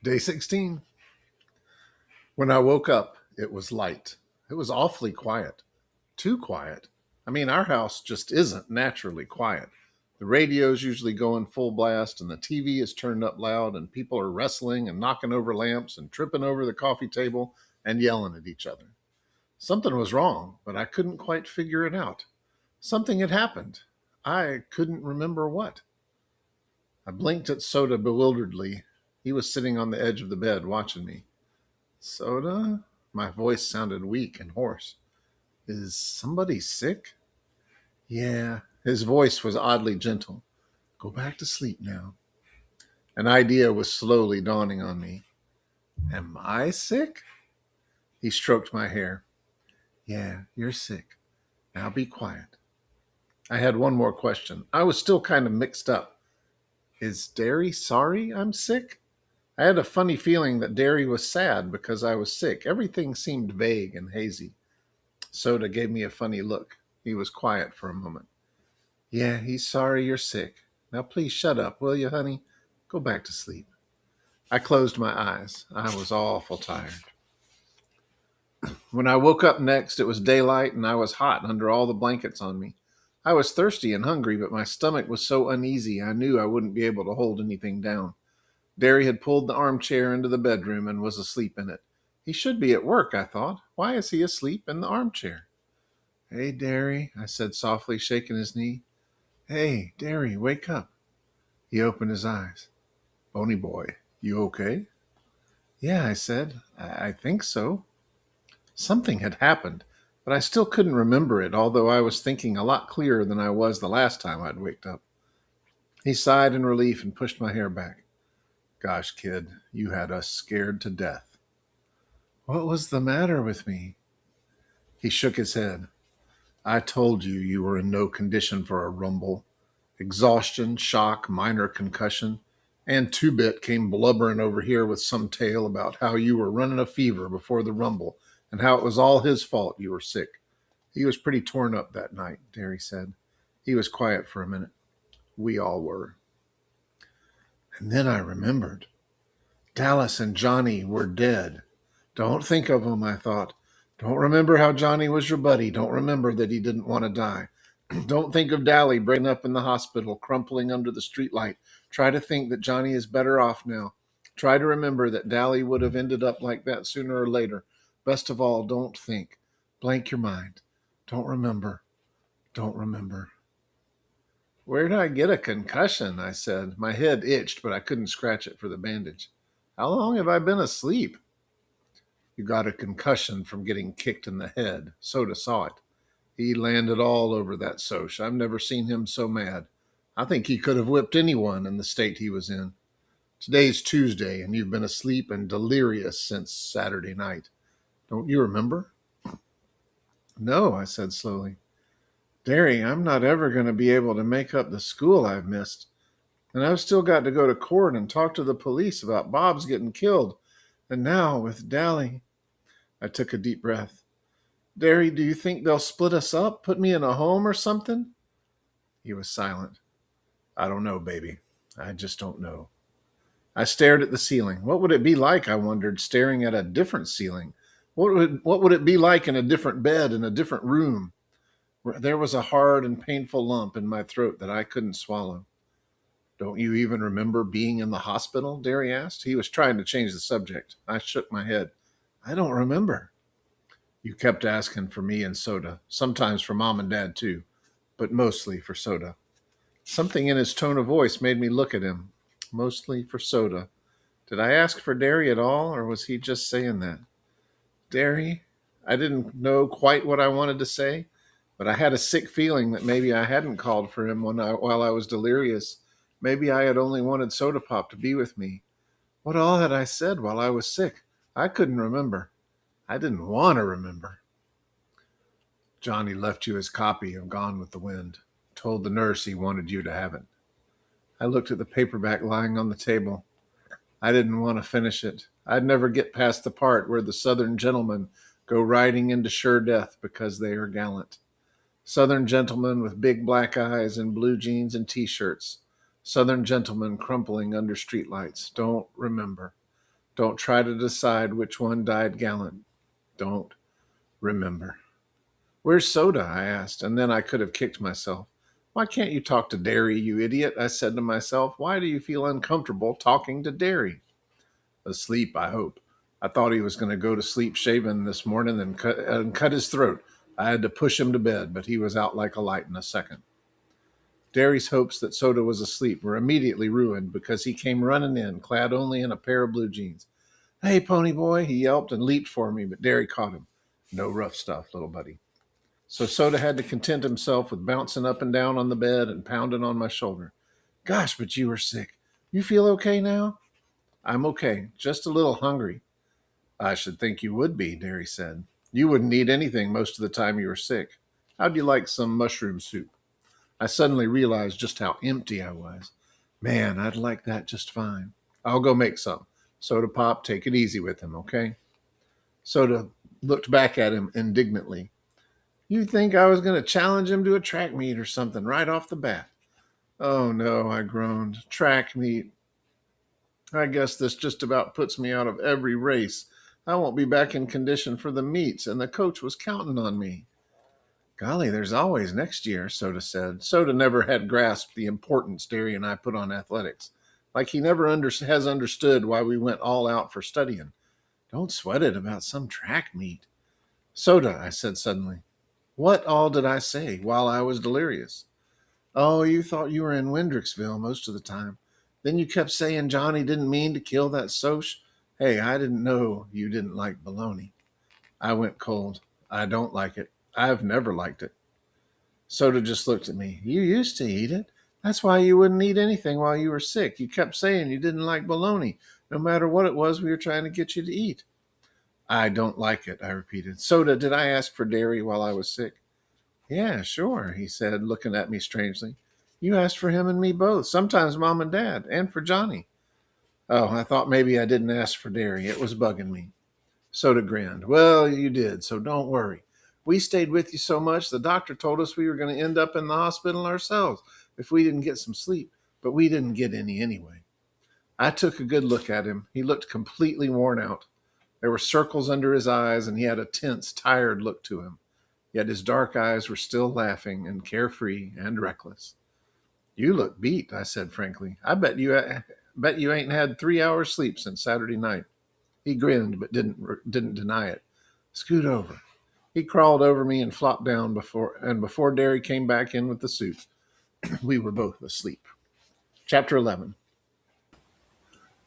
Day 16. When I woke up, it was light. It was awfully quiet. Too quiet. I mean, our house just isn't naturally quiet. The radio's usually going full blast, and the TV is turned up loud, and people are wrestling and knocking over lamps and tripping over the coffee table and yelling at each other. Something was wrong, but I couldn't quite figure it out. Something had happened. I couldn't remember what. I blinked at Soda bewilderedly. He was sitting on the edge of the bed watching me. Soda? My voice sounded weak and hoarse. Is somebody sick? Yeah. His voice was oddly gentle. Go back to sleep now. An idea was slowly dawning on me. Am I sick? He stroked my hair. Yeah, you're sick. Now be quiet. I had one more question. I was still kind of mixed up. Is Derry sorry I'm sick? I had a funny feeling that Derry was sad because I was sick. Everything seemed vague and hazy. Soda gave me a funny look. He was quiet for a moment. Yeah, he's sorry you're sick. Now please shut up, will you, honey? Go back to sleep. I closed my eyes. I was awful tired. When I woke up next, it was daylight and I was hot under all the blankets on me. I was thirsty and hungry, but my stomach was so uneasy I knew I wouldn't be able to hold anything down. Derry had pulled the armchair into the bedroom and was asleep in it. He should be at work, I thought. Why is he asleep in the armchair? Hey, Derry, I said softly, shaking his knee. Hey, Derry, wake up. He opened his eyes. Boney boy, you okay? Yeah, I said. I think so. Something had happened, but I still couldn't remember it, although I was thinking a lot clearer than I was the last time I'd waked up. He sighed in relief and pushed my hair back. Gosh, kid, you had us scared to death. What was the matter with me? He shook his head. I told you you were in no condition for a rumble. Exhaustion, shock, minor concussion. And Two-Bit came blubbering over here with some tale about how you were running a fever before the rumble and how it was all his fault you were sick. He was pretty torn up that night, Derry said. He was quiet for a minute. We all were. And then I remembered. Dallas and Johnny were dead. Don't think of them, I thought. Don't remember how Johnny was your buddy. Don't remember that he didn't want to die. Don't think of Dally breaking up in the hospital, crumpling under the streetlight. Try to think that Johnny is better off now. Try to remember that Dally would have ended up like that sooner or later. Best of all, don't think. Blank your mind. Don't remember. Don't remember. Where did I get a concussion? I said. My head itched, but I couldn't scratch it for the bandage. How long have I been asleep? You got a concussion from getting kicked in the head. Soda saw it. He landed all over that Soch. I've never seen him so mad. I think he could have whipped anyone in the state he was in. Today's Tuesday, and you've been asleep and delirious since Saturday night. Don't you remember? No, I said slowly. Derry, I'm not ever going to be able to make up the school I've missed. And I've still got to go to court and talk to the police about Bob's getting killed. And now with Dally. I took a deep breath. Derry, do you think they'll split us up, put me in a home or something? He was silent. I don't know, baby. I just don't know. I stared at the ceiling. What would it be like, I wondered, staring at a different ceiling? What would it be like in a different bed, in a different room? There was a hard and painful lump in my throat that I couldn't swallow. Don't you even remember being in the hospital? Derry asked. He was trying to change the subject. I shook my head. I don't remember. You kept asking for me and Soda, sometimes for Mom and Dad too, but mostly for Soda. Something in his tone of voice made me look at him. Mostly for Soda. Did I ask for Derry at all, or was he just saying that? Derry? I didn't know quite what I wanted to say, but I had a sick feeling that maybe I hadn't called for him while I was delirious. Maybe I had only wanted Soda Pop to be with me. What all had I said while I was sick? I couldn't remember. I didn't want to remember. Johnny left you his copy of Gone with the Wind. Told the nurse he wanted you to have it. I looked at the paperback lying on the table. I didn't want to finish it. I'd never get past the part where the Southern gentlemen go riding into sure death because they are gallant. Southern gentlemen with big black eyes and blue jeans and T-shirts. Southern gentlemen crumpling under streetlights. Don't remember. Don't try to decide which one died gallant. Don't remember. Where's Soda? I asked, and then I could have kicked myself. Why can't you talk to Derry, you idiot? I said to myself. Why do you feel uncomfortable talking to Derry? Asleep, I hope. I thought he was going to go to sleep shaven this morning and cut his throat. I had to push him to bed, but he was out like a light in a second. Derry's hopes that Soda was asleep were immediately ruined because he came running in, clad only in a pair of blue jeans. Hey, pony boy, he yelped and leaped for me, but Derry caught him. No rough stuff, little buddy. So Soda had to content himself with bouncing up and down on the bed and pounding on my shoulder. Gosh, but you were sick. You feel okay now? I'm okay, just a little hungry. I should think you would be, Derry said. You wouldn't eat anything most of the time you were sick. How'd you like some mushroom soup? I suddenly realized just how empty I was. Man, I'd like that just fine. I'll go make some. Soda Pop, take it easy with him, okay? Soda looked back at him indignantly. You think I was going to challenge him to a track meet or something right off the bat? Oh no, I groaned. Track meet. I guess this just about puts me out of every race. I won't be back in condition for the meets, and the coach was counting on me. Golly, there's always next year, Soda said. Soda never had grasped the importance Derry and I put on athletics. Like he never has understood why we went all out for studying. Don't sweat it about some track meet. Soda, I said suddenly. What all did I say while I was delirious? Oh, you thought you were in Wendricksville most of the time. Then you kept saying Johnny didn't mean to kill that Soch. Hey, I didn't know you didn't like bologna. I went cold. I don't like it. I've never liked it. Soda just looked at me. You used to eat it. That's why you wouldn't eat anything while you were sick. You kept saying you didn't like bologna, no matter what it was we were trying to get you to eat. I don't like it, I repeated. Soda, did I ask for Derry while I was sick? Yeah, sure, he said, looking at me strangely. You asked for him and me both, sometimes Mom and Dad, and for Johnny. Oh, I thought maybe I didn't ask for Derry. It was bugging me. Soda grinned. Well, you did, so don't worry. We stayed with you so much, the doctor told us we were going to end up in the hospital ourselves if we didn't get some sleep, but we didn't get any anyway. I took a good look at him. He looked completely worn out. There were circles under his eyes, and he had a tense, tired look to him. Yet his dark eyes were still laughing and carefree and reckless. You look beat, I said frankly. I bet you ain't had 3 hours sleep since Saturday night. He grinned, but didn't deny it. Scoot over. He crawled over me and flopped down before Derry came back in with the soup. We were both asleep. Chapter 11.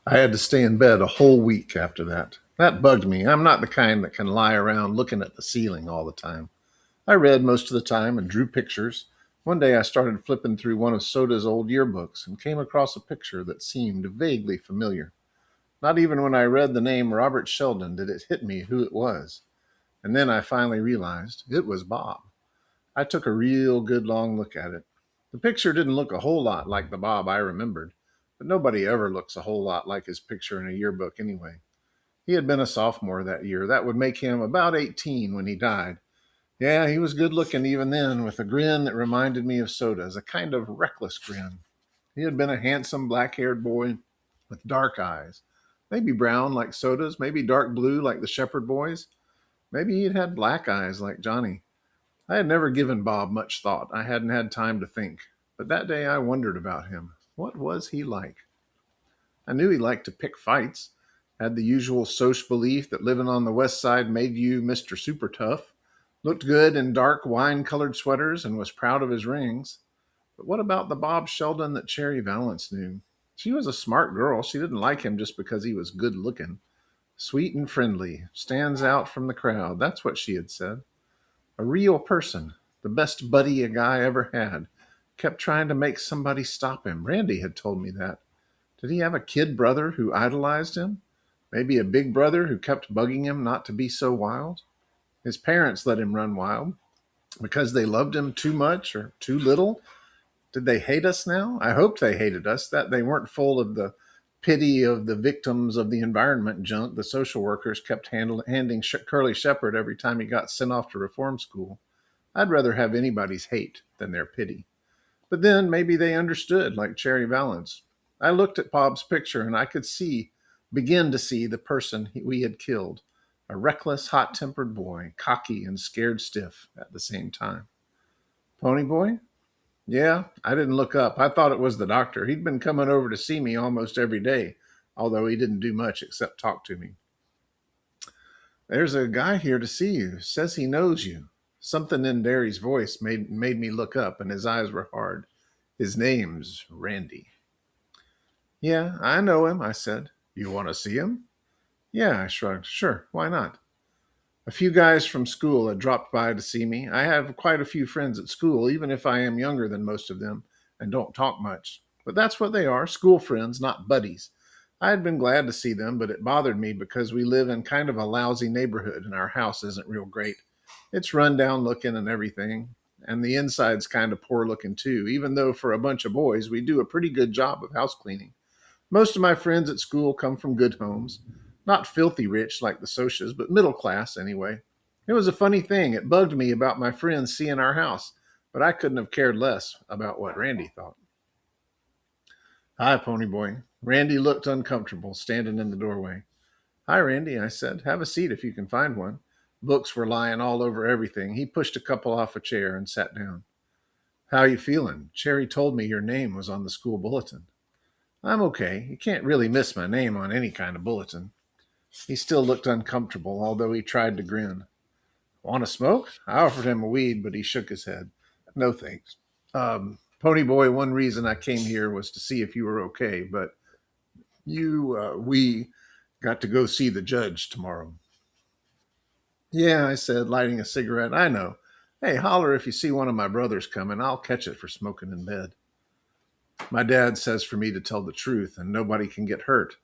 I had to stay in bed a whole week after that. That bugged me. I'm not the kind that can lie around looking at the ceiling all the time. I read most of the time and drew pictures. One day I started flipping through one of Soda's old yearbooks and came across a picture that seemed vaguely familiar. Not even when I read the name Robert Sheldon did it hit me who it was. And then I finally realized it was Bob. I took a real good long look at it. The picture didn't look a whole lot like the Bob I remembered, but nobody ever looks a whole lot like his picture in a yearbook anyway. He had been a sophomore that year. That would make him about 18 when he died. Yeah, he was good looking even then, with a grin that reminded me of Soda's, a kind of reckless grin. He had been a handsome black haired boy with dark eyes. Maybe brown like Soda's, maybe dark blue like the Shepherd boys. Maybe he'd had black eyes like Johnny. I had never given Bob much thought. I hadn't had time to think. But that day I wondered about him. What was he like? I knew he liked to pick fights, had the usual social belief that living on the west side made you Mr. Super Tough, looked good in dark wine-colored sweaters, and was proud of his rings. But what about the Bob Sheldon that Cherry Valance knew? She was a smart girl. She didn't like him just because he was good looking. Sweet and friendly, stands out from the crowd. That's what she had said. A real person, the best buddy a guy ever had. Kept trying to make somebody stop him. Randy had told me that. Did he have a kid brother who idolized him? Maybe a big brother who kept bugging him not to be so wild? His parents let him run wild because they loved him too much or too little. Did they hate us now? I hoped they hated us, that they weren't full of the pity of the victims of the environment junk the social workers kept handing Curly Shepherd every time he got sent off to reform school. I'd rather have anybody's hate than their pity. But then maybe they understood, like Cherry Valance. I looked at Bob's picture and I could see begin to see the person we had killed, a reckless, hot-tempered boy, cocky and scared stiff at the same time. Ponyboy? Yeah, I didn't look up. I thought it was the doctor. He'd been coming over to see me almost every day, although he didn't do much except talk to me. There's a guy here to see you. Says he knows you. Something in Derry's voice made me look up, and his eyes were hard. His name's Randy. Yeah, I know him, I said. You want to see him? Yeah, I shrugged. Sure, why not? A few guys from school had dropped by to see me. I have quite a few friends at school, even if I am younger than most of them and don't talk much. But that's what they are, school friends, not buddies. I had been glad to see them, but it bothered me because we live in kind of a lousy neighborhood and our house isn't real great. It's run down looking and everything, and the inside's kind of poor looking too, even though for a bunch of boys we do a pretty good job of house cleaning. Most of my friends at school come from good homes. Not filthy rich like the Socias, but middle class anyway. It was a funny thing. It bugged me about my friends seeing our house, but I couldn't have cared less about what Randy thought. Hi, Ponyboy. Randy looked uncomfortable, standing in the doorway. Hi, Randy, I said. Have a seat if you can find one. Books were lying all over everything. He pushed a couple off a chair and sat down. How you feeling? Cherry told me your name was on the school bulletin. I'm okay. You can't really miss my name on any kind of bulletin. He still looked uncomfortable, although he tried to grin. Want to smoke? I offered him a weed, but he shook his head. No thanks. Pony Boy, one reason I came here was to see if you were okay, but we got to go see the judge tomorrow. Yeah, I said, lighting a cigarette. I know. Hey, holler if you see one of my brothers coming. I'll catch it for smoking in bed. My dad says for me to tell the truth and nobody can get hurt.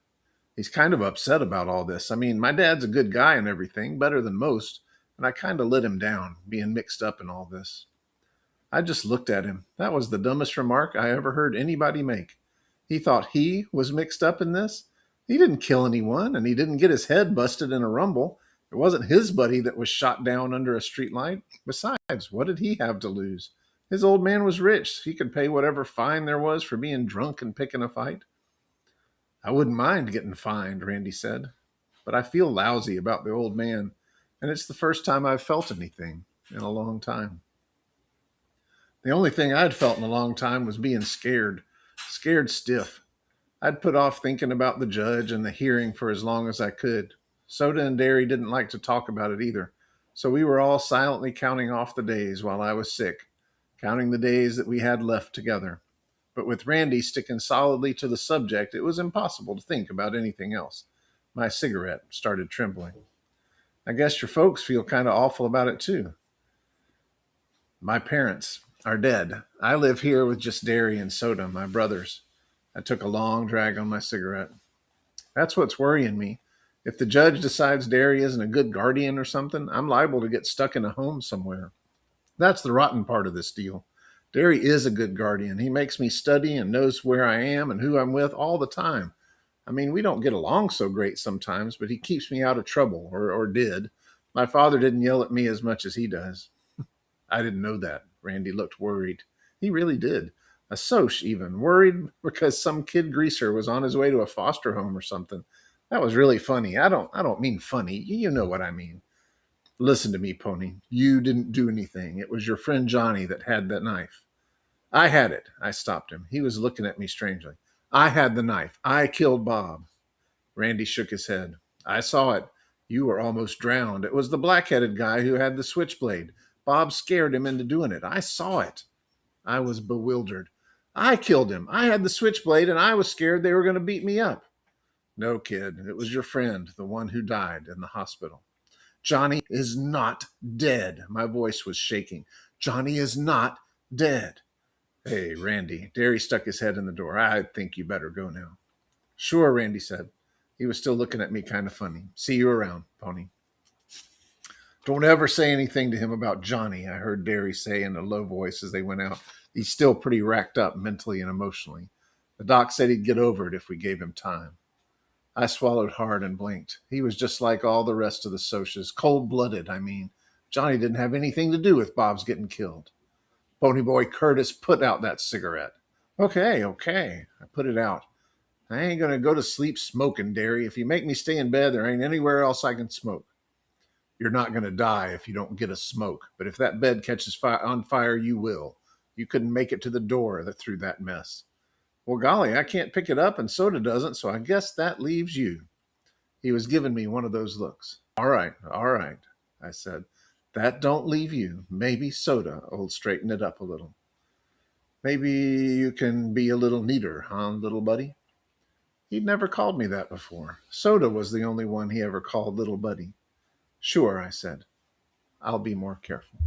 He's kind of upset about all this. I mean, my dad's a good guy and everything, better than most, and I kind of let him down, being mixed up in all this. I just looked at him. That was the dumbest remark I ever heard anybody make. He thought he was mixed up in this? He didn't kill anyone, and he didn't get his head busted in a rumble. It wasn't his buddy that was shot down under a streetlight. Besides, what did he have to lose? His old man was rich. He could pay whatever fine there was for being drunk and picking a fight. I wouldn't mind getting fined, Randy said, but I feel lousy about the old man, and it's the first time I've felt anything in a long time. The only thing I'd felt in a long time was being scared, scared stiff. I'd put off thinking about the judge and the hearing for as long as I could. Soda and Derry didn't like to talk about it either, so we were all silently counting off the days while I was sick, counting the days that we had left together. But with Randy sticking solidly to the subject, it was impossible to think about anything else. My cigarette started trembling. I guess your folks feel kind of awful about it too. My parents are dead. I live here with just Derry and Soda, my brothers. I took a long drag on my cigarette. That's what's worrying me. If the judge decides Derry isn't a good guardian or something, I'm liable to get stuck in a home somewhere. That's the rotten part of this deal. Derry is a good guardian. He makes me study and knows where I am and who I'm with all the time. I mean, we don't get along so great sometimes, but he keeps me out of trouble, or did. My father didn't yell at me as much as he does. I didn't know that. Randy looked worried. He really did. A Soch even. Worried because some kid greaser was on his way to a foster home or something. That was really funny. I don't mean funny. You know what I mean. Listen to me, Pony. You didn't do anything. It was your friend Johnny that had that knife. I had it. I stopped him. He was looking at me strangely. I had the knife. I killed Bob. Randy shook his head. I saw it. You were almost drowned. It was the black-headed guy who had the switchblade. Bob scared him into doing it. I saw it. I was bewildered. I killed him. I had the switchblade, and I was scared they were going to beat me up. No, kid. It was your friend, the one who died in the hospital. Johnny is not dead. My voice was shaking. Johnny is not dead. Hey, Randy. Derry stuck his head in the door. I think you better go now. Sure, Randy said. He was still looking at me kind of funny. See you around, Pony. Don't ever say anything to him about Johnny, I heard Derry say in a low voice as they went out. He's still pretty racked up mentally and emotionally. The doc said he'd get over it if we gave him time. I swallowed hard and blinked. He was just like all the rest of the Socias, cold-blooded, I mean. Johnny didn't have anything to do with Bob's getting killed. Ponyboy Curtis, put out that cigarette. Okay. I put it out. I ain't going to go to sleep smoking, Derry. If you make me stay in bed, there ain't anywhere else I can smoke. You're not going to die if you don't get a smoke, but if that bed catches on fire, you will. You couldn't make it to the door that through that mess. Well, golly, I can't pick it up, and Soda doesn't, so I guess that leaves you. He was giving me one of those looks. All right, I said. That don't leave you. Maybe Soda will straighten it up a little. Maybe you can be a little neater, huh, little buddy? He'd never called me that before. Soda was the only one he ever called little buddy. Sure, I said. I'll be more careful.